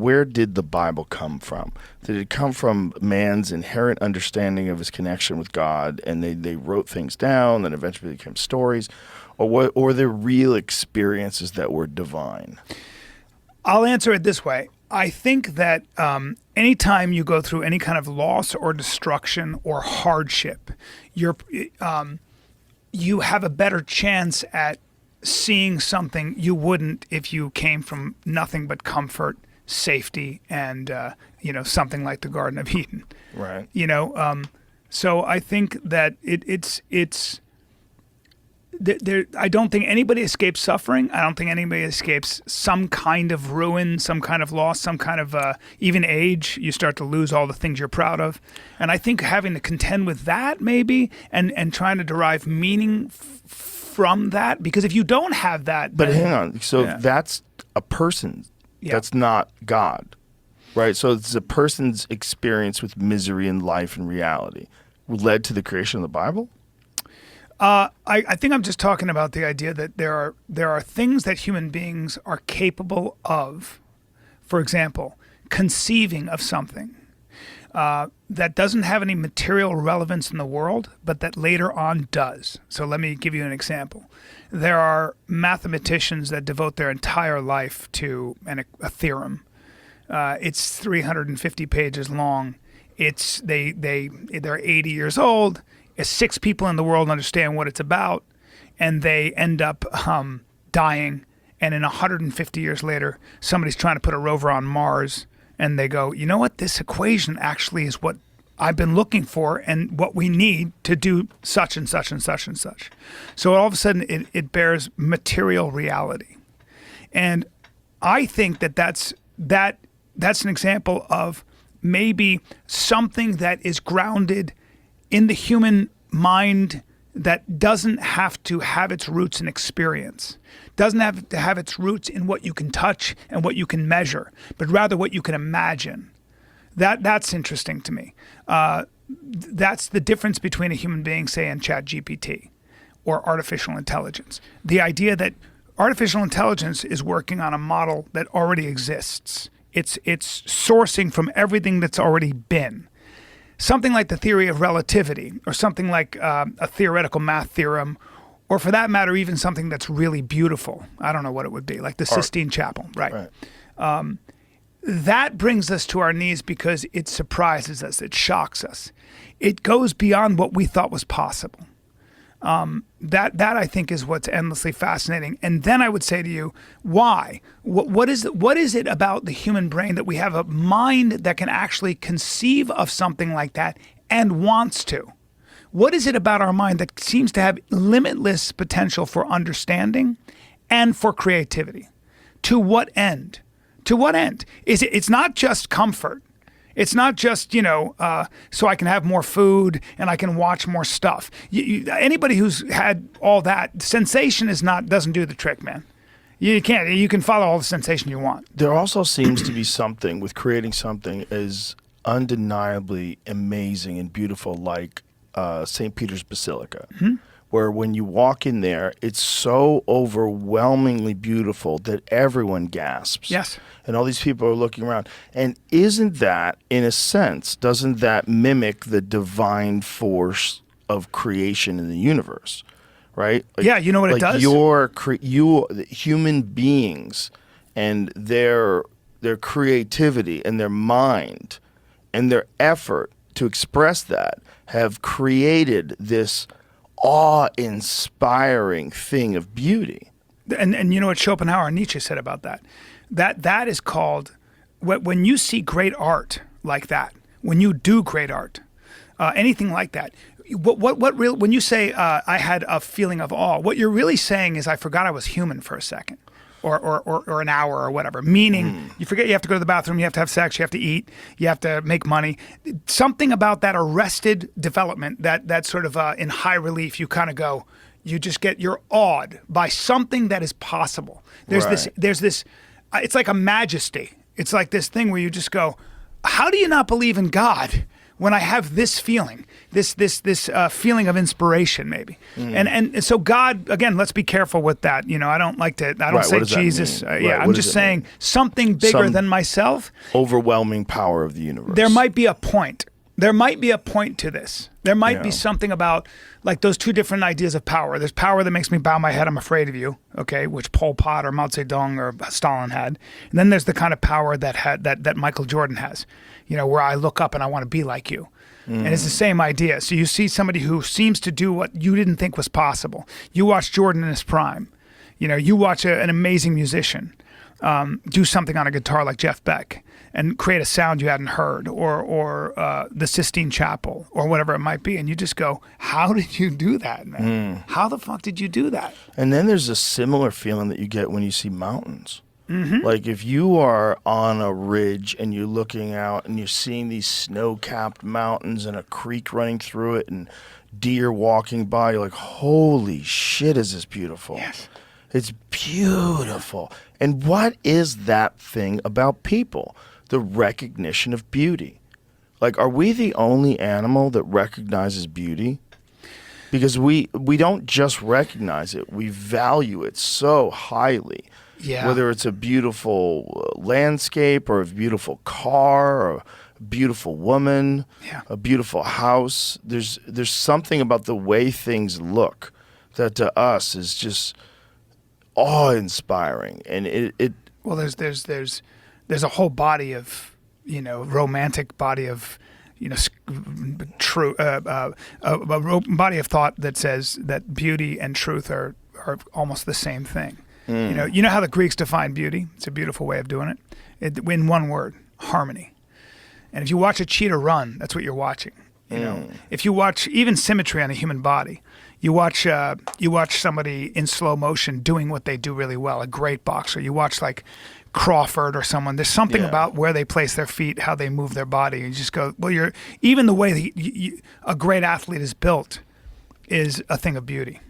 Where did the Bible come from? Did it come from man's inherent understanding of his connection with God, and they wrote things down, then eventually became stories? Or were there real experiences that were divine? I'll answer it this way. I think that anytime you go through any kind of loss or destruction or hardship, you have a better chance at seeing something you wouldn't if you came from nothing but comfort, safety, and something like the Garden of Eden. Right. So I think that it's I don't think anybody escapes suffering. I don't think anybody escapes some kind of ruin, some kind of loss, some kind of even age. You start to lose all the things you're proud of. And I think having to contend with that maybe and trying to derive meaning from that, because if you don't have that... But hang on. So that's a person. Yeah. That's not God, right? So it's a person's experience with misery in life and reality led to the creation of the Bible? I think I'm just talking about the idea that there are things that human beings are capable of. For example, conceiving of something that doesn't have any material relevance in the world, but that later on does. So let me give you an example. There are mathematicians that devote their entire life to a theorem. It's 350 pages long. They're 80 years old. 6 people in the world understand what it's about, and they end up dying. And in 150 years later, somebody's trying to put a rover on Mars, and they go, you know what? This equation actually is what I've been looking for and what we need to do such and such and such and such. So all of a sudden, it bears material reality. And I think that's an example of maybe something that is grounded in the human mind that doesn't have to have its roots in experience, doesn't have to have its roots in what you can touch and what you can measure, but rather what you can imagine. That's interesting to me. That's the difference between a human being, say, and ChatGPT or artificial intelligence. The idea that artificial intelligence is working on a model that already exists. It's sourcing from everything that's already been. Something like the theory of relativity, or something like a theoretical math theorem, or for that matter, even something that's really beautiful. I don't know what it would be, like the Sistine Chapel, right? That brings us to our knees because it surprises us, it shocks us. It goes beyond what we thought was possible. That I think is what's endlessly fascinating. And then I would say to you, why? What is it about the human brain that we have a mind that can actually conceive of something like that and wants to? What is it about our mind that seems to have limitless potential for understanding and for creativity? To what end? To what end? It's not just comfort. It's not just, so I can have more food and I can watch more stuff. Anybody who's had all that, sensation doesn't do the trick, man. You can follow all the sensation you want. There also seems to be something with creating something as undeniably amazing and beautiful like St. Peter's Basilica. Mm-hmm. Where when you walk in there, it's so overwhelmingly beautiful that everyone gasps. Yes. And all these people are looking around. And isn't that, in a sense, doesn't that mimic the divine force of creation in the universe? Right? Like, yeah, you know what it does? Human beings and their creativity and their mind and their effort to express that have created this awe-inspiring thing of beauty. And you know what Schopenhauer and Nietzsche said about that? That is called, when you see great art like that, when you do great art, anything like that, when you say I had a feeling of awe, what you're really saying is I forgot I was human for a second. Or an hour or whatever, meaning you forget you have to go to the bathroom, you have to have sex, you have to eat, you have to make money. Something about that arrested development, that sort of in high relief, you kind of go, you're awed by something that is possible. There's this, it's like a majesty. It's like this thing where you just go, how do you not believe in God when I have this feeling, this feeling of inspiration, maybe. And so God, again, let's be careful with that. I don't like to. I don't say Jesus. I'm just saying something bigger than myself. Overwhelming power of the universe. There might be a point. There might be a point to this. There might be something about like those two different ideas of power. There's power that makes me bow my head, I'm afraid of you, okay, which Pol Pot or Mao Zedong or Stalin had. And then there's the kind of power that Michael Jordan has, where I look up and I want to be like you. And it's the same idea. So you see somebody who seems to do what you didn't think was possible. You watch Jordan in his prime. You watch an amazing musician do something on a guitar like Jeff Beck and create a sound you hadn't heard, or the Sistine Chapel, or whatever it might be, and you just go, how did you do that, man? How the fuck did you do that? And then there's a similar feeling that you get when you see mountains. Like if you are on a ridge and you're looking out and you're seeing these snow-capped mountains and a creek running through it and deer walking by, you're like, holy shit, is this beautiful? Yes. It's beautiful. And what is that thing about people? The recognition of beauty. Like, are we the only animal that recognizes beauty? Because we don't just recognize it, we value it so highly. Yeah. Whether it's a beautiful landscape or a beautiful car or a beautiful woman, a beautiful house. There's something about the way things look that to us is just awe-inspiring. And it well, there's a whole body of, romantic body of, true a body of thought that says that beauty and truth are almost the same thing. You know how the Greeks define beauty? It's a beautiful way of doing it. In one word, harmony. And if you watch a cheetah run, that's what you're watching. If you watch even symmetry on a human body, you watch somebody in slow motion doing what they do really well, a great boxer. You watch like Crawford or someone. There's something about where they place their feet, how they move their body. You just go, well, even the way that a great athlete is built is a thing of beauty.